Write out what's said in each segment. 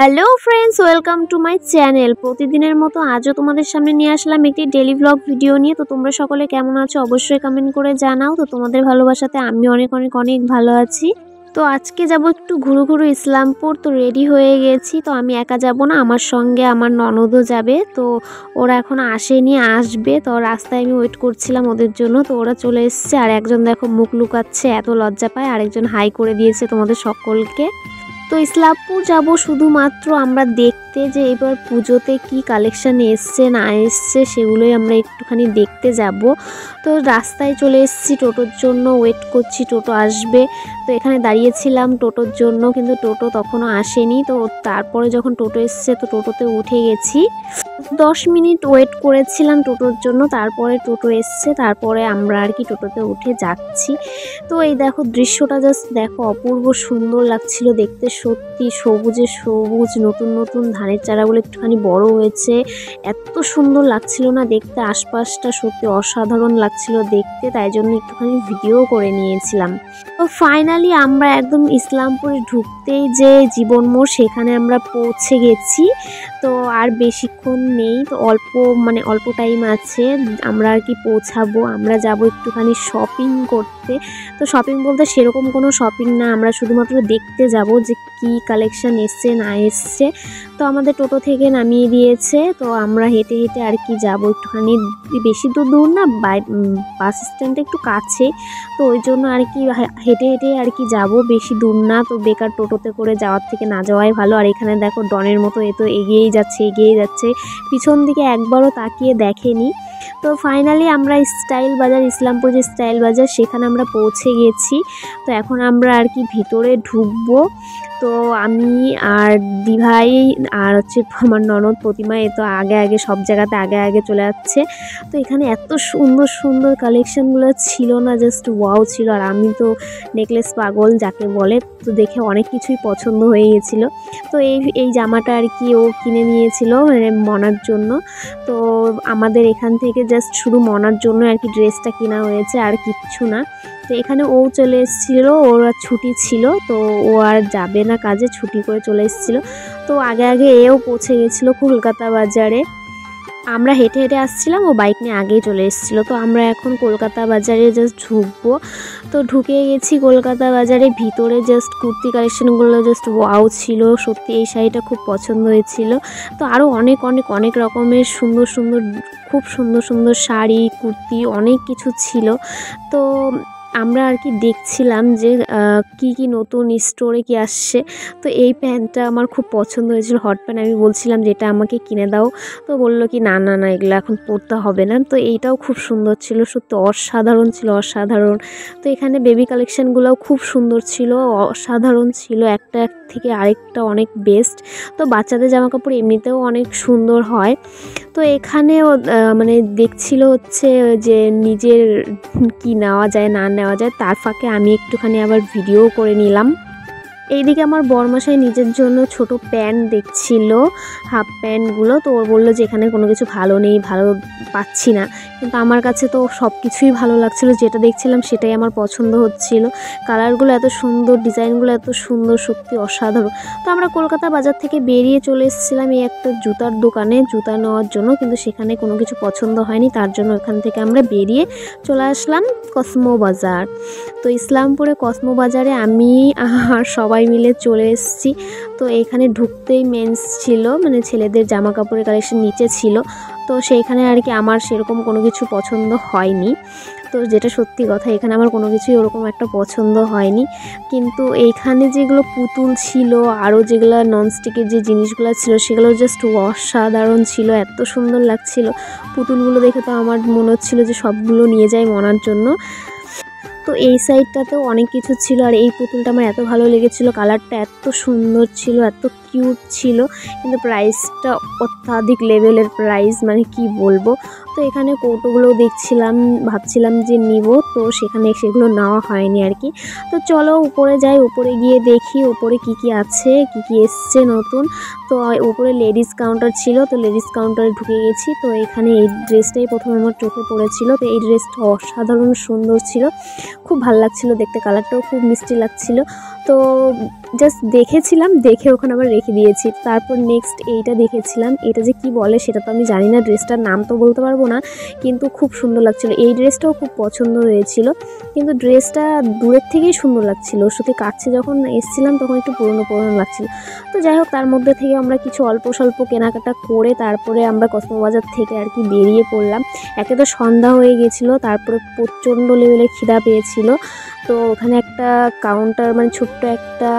Hello friends, welcome to my channel. প্রতিদিনের মতো আজও তোমাদের সামনে নিয়ে আসলাম একটি ডেইলি ব্লগ ভিডিও নিয়ে। তো তোমরা সকলে কেমন আছো অবশ্যই কমেন্ট করে জানাও। তো তোমাদের ভালোবাসাতে আমি অনেক অনেক অনেক ভালো আছি। তো আজকে যাব একটু ঘুরু ঘুরু ইসলামপুর। তো রেডি হয়ে গেছি। তো আমি একা যাব না, আমার সঙ্গে আমার ননদও যাবে। তো ওরা এখনো আসেনি, আসবে। তো রাস্তায় আমি ওয়েট করছিলাম ওদের জন্য। তো ওরা চলে এসছে। আর একজন দেখো মুখ লুকাচ্ছে, এত লজ্জা পায়। আরেকজন হাই করে দিয়েছে তোমাদের সকলকে। তো ইসলামপুর যাব শুধুমাত্র আমরা দেখতে, যে এবার পুজোতে কি কালেকশান এসছে না এসছে সেগুলোই আমরা একটুখানি দেখতে যাব। তো রাস্তায় চলে এসেছি, টোটোর জন্য ওয়েট করছি, টোটো আসবে। তো এখানে দাঁড়িয়েছিলাম টোটোর জন্য, কিন্তু টোটো তখনও আসেনি। তো তারপরে যখন টোটো এসছে তো টোটোতে উঠে গেছি। 10 মিনিট ওয়েট করেছিলাম টোটোর জন্য, তারপরে টোটো এসছে, তারপরে আমরা আর কি টোটোতে উঠে যাচ্ছি। তো এই দেখো দৃশ্যটা, জাস্ট দেখো অপূর্ব সুন্দর লাগছিল দেখতে। সত্যি সবুজে সবুজ, নতুন নতুন ধানের চারাগুলো একটুখানি বড় হয়েছে, এত সুন্দর লাগছিল না দেখতে। আশপাশটা সত্যি অসাধারণ লাগছিল দেখতে, তাই জন্য একটুখানি ভিডিও করে নিয়েছিলাম। তো ফাইনালি আমরা একদম ইসলামপুরে ঢুকতেই যে জীবন মোড়, সেখানে আমরা পৌঁছে গেছি। তো আর বেশিক্ষণ নেই, তো অল্প টাইম আছে, আমরা আর কি পৌঁছাবো। আমরা যাব একটুখানি শপিং করতে। তো শপিং বলতে সেরকম কোনো শপিং না, আমরা শুধুমাত্র দেখতে যাব যে কি কালেকশন এসছে না এসছে। তো আমাদের টোটো থেকে নামিয়ে দিয়েছে। তো আমরা হেঁটে হেঁটে আর কি যাব একটুখানি, বেশি দূর না, বাস স্ট্যান্ডটা একটু কাছে। তো ওই জন্য আর কি হেঁটে হেঁটে আর কি যাব, বেশি দূর না। তো বেকার টোটোতে করে যাওয়ার থেকে না যাওয়াই ভালো। আর এখানে দেখো ডনের মতো এ তো এগিয়েই যাচ্ছে, পিছন দিকে একবারও তাকিয়ে দেখেনি। তো ফাইনালি আমরা স্টাইল বাজার, ইসলামপুর যে স্টাইল বাজার, সেখানে আমরা পৌঁছে গেছি। তো এখন আমরা আর কি ভিতরে ঢুকবো। তো আমি আর দিভাই আর হচ্ছে আমার ননদ প্রতিমা, এ তো আগে সব জায়গাতে আগে চলে যাচ্ছে। তো এখানে এত সুন্দর সুন্দর কালেকশানগুলো ছিল না, জাস্ট ওয়াও ছিল। আর আমি তো নেকলেস পাগল যাকে বলে, তো দেখে অনেক কিছুই পছন্দ হয়ে গেছিলো। তো এই জামাটা আর কি ও কিনে নিয়েছিল মানে মনার জন্য। তো আমাদের এখান থেকে জাস্ট শুধু মনার জন্য আর কি ড্রেসটা কেনা হয়েছে, আর কিচ্ছু না। তো এখানে ও চলে এসেছিলো, ওর ছুটি ছিল, তো ও আর যাবে না কাজে, ছুটি করে চলে এসেছিলো। তো আগে এও পৌঁছে গেছিলো কলকাতা বাজারে। আমরা হেঁটে হেঁটে আসছিলাম, ও বাইক নিয়ে আগেই চলে এসেছিলো। তো আমরা এখন কলকাতা বাজারে জাস্ট ঢুকবো। তো ঢুকে গেছি কলকাতা বাজারে ভিতরে। জাস্ট কুর্তি কালেকশানগুলো জাস্ট ওয়াও ছিল, সত্যি এই শাড়িটা খুব পছন্দ হয়েছিল। তো আরও অনেক রকমের খুব সুন্দর শাড়ি, কুর্তি, অনেক কিছু ছিল। তো আমরা আর কি দেখছিলাম যে কি নতুন স্টোরে কি আসছে। তো এই প্যান্টটা আমার খুব পছন্দ হয়েছিল, হট প্যান্ট। আমি বলছিলাম যে এটা আমাকে কিনে দাও। তো বললো কি না এগুলো এখন পরতে হবে না। তো এইটাও খুব সুন্দর ছিল, সত্যি অসাধারণ। তো এখানে বেবি কালেকশানগুলোও খুব সুন্দর ছিল, অসাধারণ ছিল, একটা থেকে আরেকটা অনেক বেস্ট। তো বাচ্চাদের জামাকাপড় এমনিতেও অনেক সুন্দর হয়। তো এখানেও মানে দেখছিল হচ্ছে যে নিজের কি নেওয়া যায় না নেওয়া যায়, তার ফাঁকে আমি একটুখানি আবার ভিডিও করে নিলাম। এইদিকে আমার বরমশাই নিজের জন্য ছোট প্যান্ট দেখছিল, হাফ প্যান্টগুলো। তো ওর বললো যে এখানে কোনো কিছু ভালো নেই, ভালো পাচ্ছি না। কিন্তু আমার কাছে তো সব কিছুই ভালো লাগছিলো, যেটা দেখছিলাম সেটাই আমার পছন্দ হচ্ছিল। কালারগুলো এত সুন্দর, ডিজাইনগুলো এত সুন্দর, সত্যি অসাধারণ। তো আমরা কলকাতা বাজার থেকে বেরিয়ে চলে এসেছিলাম এই একটা জুতার দোকানে জুতা নেওয়ার জন্য, কিন্তু সেখানে কোনো কিছু পছন্দ হয়নি। তার জন্য ওখান থেকে আমরা বেরিয়ে চলে আসলাম কসমো বাজার। তো ইসলামপুরে কসমো বাজারে আমি আর সবাই মিলে চলে এসেছি। তো এখানে ঢুকতেই মেন্স ছিল, মানে ছেলেদের জামা কাপড়ের কালেকশন নিচে ছিল। তো সেইখানে আর কি আমার সেরকম কোনো কিছু পছন্দ হয়নি। তো যেটা সত্যি কথা, এখানে আমার কোনো কিছুই ওরকম একটা পছন্দ হয়নি। কিন্তু এইখানে যেগুলো পুতুল ছিল, আরও যেগুলো ননস্টিকের যে জিনিসগুলো ছিল, সেগুলো জাস্ট অসাধারণ ছিল, এত সুন্দর লাগছিল। পুতুলগুলো দেখে তো আমার মনে হচ্ছিল যে সবগুলো নিয়ে যাই মনার জন্য। তো এই সাইডটাতেও অনেক কিছু ছিল। আর এই পুতুলটা আমার এত ভালো লেগেছিল, কালারটা এত সুন্দর ছিল, এত কিউট ছিল। কিন্তু প্রাইসটা অত্যাধিক লেভেলের প্রাইস, মানে কি বলবো। তো এখানে কৌটোগুলোও দেখছিলাম, ভাবছিলাম যে নিব, তো সেগুলো নেওয়া হয়নি আর কি। তো চলো উপরে যাই, উপরে গিয়ে দেখি উপরে কি আছে, কি এসছে নতুন। তো উপরে লেডিস কাউন্টার ছিল, তো লেডিস কাউন্টারে ঢুকে গেছি। তো এখানে এই ড্রেসটাই প্রথমে আমার চোখে পড়েছিল। তো এই ড্রেসটা অসাধারণ সুন্দর ছিল, খুব ভালো লাগছিল দেখতে, কালারটাও খুব মিষ্টি লাগছিল। তো জাস্ট দেখেছিলাম, দেখে ওখানে আবার রেখে দিয়েছি। তারপর নেক্সট এইটা দেখেছিলাম, এটা যে কি বলে সেটা তো আমি জানি না, ড্রেসটার নাম তো বলতে পারবো না, কিন্তু খুব সুন্দর লাগছিল। এই ড্রেসটাও খুব পছন্দ হয়েছিল, কিন্তু ড্রেসটা দূরের থেকেই সুন্দর লাগছিল, সত্যি কাছে যখন এসেছিলাম তখন একটু পুরনো পুরনো লাগছিল। তো যাই হোক, তার মধ্যে থেকে আমরা কিছু অল্প স্বল্প কেনাকাটা করে তারপরে আমরা কসমোবাজার থেকে আর কি বেরিয়ে পড়লাম। একে তো সন্ধ্যা হয়ে গেছিলো, তারপরে প্রচণ্ড লেভেলে খিদা পেয়েছিল। তো ওখানে একটা কাউন্টার, মানে ছোট্ট একটা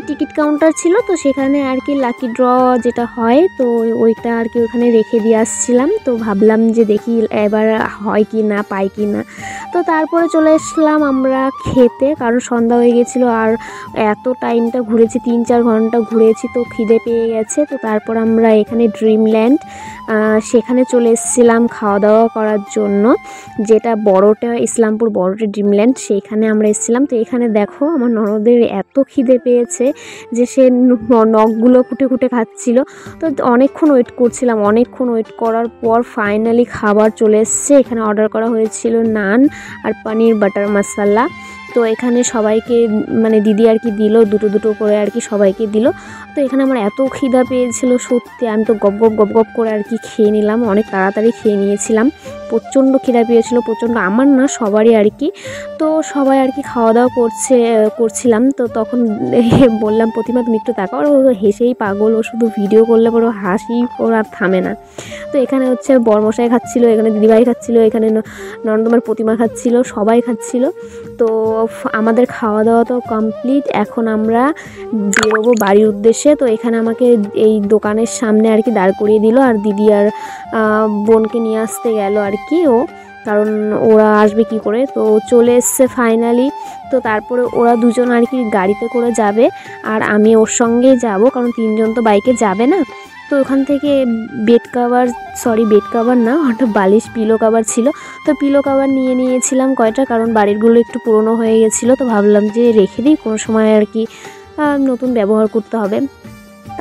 টিকিট কাউন্টার ছিল, তো সেখানে আর কি লাকি ড্র যেটা হয়, তো ওইটা আর কি ওখানে রেখে দিয়ে আসছিলাম। তো ভাবলাম যে দেখি এবার হয় কি না, পাই কি না। তো তারপরে চলে এসলাম আমরা খেতে, কারণ সন্ধ্যা হয়ে গেছিলো আর এত টাইমটা ঘুরেছি, 3-4 ঘন্টা ঘুরেছি, তো খিদে পেয়ে গেছে। তো তারপর আমরা এখানে ড্রিমল্যান্ড সেখানে চলে এসেছিলাম খাওয়া দাওয়া করার জন্য, যেটা বড়টা ইসলামপুর বড়টা ড্রিমল্যান্ড, সেইখানে আমরা এসেছিলাম। তো এখানে দেখো আমার ননদের এত খিদে পেয়েছে যে সে নখগুলো কুটে কুটে খাচ্ছিল। তো অনেকক্ষণ ওয়েট করছিলাম, অনেকক্ষণ ওয়েট করার পর ফাইনালি খাবার চলে এসছে। এখানে অর্ডার করা হয়েছিল নান আর পনির বাটার মশলা। তো এখানে সবাইকে মানে দিদি আর কি দিল, দুটো দুটো করে আর কি সবাইকে দিল। তো এখানে আমার এত খিদা পেয়েছিল সত্যি, আমি তো গপ গপ করে আর কি খেয়ে নিলাম, অনেক তাড়াতাড়ি খেয়ে নিয়েছিলাম। প্রচণ্ড খিদা পেয়েছিল, প্রচণ্ড, আমার না সবারই আর কি। তো সবাই আর কি খাওয়া দাওয়া করছিলাম। তো তখন বললাম প্রতিমা তুমি একটু তাকাও, আর ও হেসেই পাগল, ও শুধু ভিডিও করলে পরে হাসি ওর আর থামে না। তো এখানে হচ্ছে বরমশাই খাচ্ছিল, এখানে দিদিভাই খাচ্ছিল, এখানে নন্দমার প্রতিমা খাচ্ছিল, সবাই খাচ্ছিল। তো আমাদের খাওয়া দাওয়া তো কমপ্লিট, এখন আমরা বেরোবো বাড়ির উদ্দেশ্যে। তো এখানে আমাকে এই দোকানের সামনে আর কি দাঁড় করিয়ে দিল, আর দিদি আর বোনকে নিয়ে আসতে গেল আর কি ও, কারণ ওরা আসবে কি করে। তো চলে এসছে ফাইনালি। তো তারপরে ওরা দুজন আর কি গাড়িতে করে যাবে, আর আমি ওর সঙ্গেই যাব, কারণ 3 জন তো বাইকে যাবে না। তো ওখান থেকে বেড কাভার না, ওটা বালিশ, পিলো কাভার ছিল। তো পিলো কাভার নিয়ে নিয়েছিলাম কয়টা, কারণ বাড়িরগুলো একটু পুরনো হয়ে গেছিলো, তো ভাবলাম যে রেখে দিই, কোনো সময় আর কি নতুন ব্যবহার করতে হবে।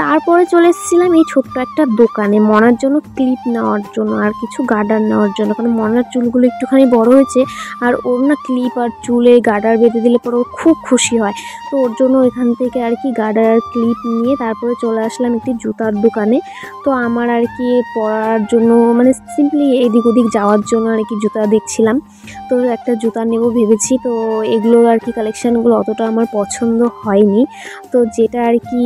তারপরে চলে এসেছিলাম এই ছোট্ট একটা দোকানে মনার জন্য ক্লিপ নেওয়ার জন্য আর কিছু গার্ডার নেওয়ার জন্য, কারণ মনার চুলগুলো একটুখানি বড় হয়েছে, আর ওর না ক্লিপ আর চুলে গার্ডার বেঁধে দিলে পরে ওর খুব খুশি হয়। তো ওর জন্য এখান থেকে আর কি গার্ডার আর ক্লিপ নিয়ে তারপরে চলে আসলাম একটি জুতার দোকানে। তো আমার আর কি পরার জন্য, মানে সিম্পলি এদিক ওদিক যাওয়ার জন্য আর কি জুতা দেখছিলাম। তো একটা জুতা নেব ভেবেছি। তো এগুলো আর কি কালেকশানগুলো অতটা আমার পছন্দ হয়নি, তো যেটা আর কি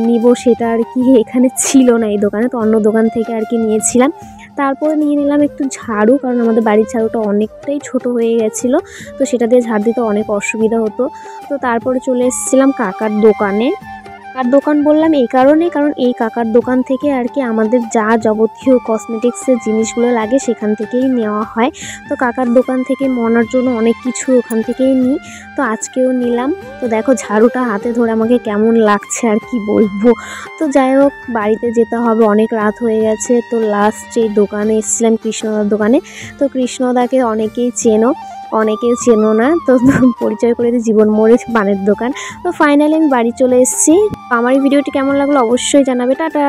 নিব সেটা আর কি এখানে ছিল না এই দোকানে, তো অন্য দোকান থেকে আর কি নিয়েছিলাম। তারপরে নিয়ে নিলাম একটু ঝাড়ু, কারণ আমাদের বাড়ির ঝাড়ুটা অনেকটাই ছোট হয়ে গেছিলো, তো সেটা দিয়ে ঝাড় দিতে অনেক অসুবিধা হতো। তো তারপরে চলে এসেছিলাম কাকার দোকানে। কাকার দোকান বললাম এই কারণে, কারণ এই কাকার দোকান থেকে আর কি আমাদের যা যাবতীয় কসমেটিক্সের জিনিসগুলো লাগে সেখান থেকেই নেওয়া হয়। তো কাকার দোকান থেকে মনার জন্য অনেক কিছু ওখান থেকেই নিই, তো আজকেও নিলাম। তো দেখো ঝাড়ুটা হাতে ধরে আমাকে কেমন লাগছে আর কি বলবো। তো যাই হোক, বাড়িতে যেতে হবে, অনেক রাত হয়ে গেছে। তো লাস্ট এই দোকানে এসেছিলাম কৃষ্ণদার দোকানে। তো কৃষ্ণদাকে অনেকেই চেনো, অনেকেই চেনো না, তো পরিচয় করে দিই, জীবন মোড়ে পানের দোকান। তো ফাইনালি আমি বাড়ি চলে এসেছি। আমার এই ভিডিওটি কেমন লাগলো অবশ্যই জানাবে। টাটা।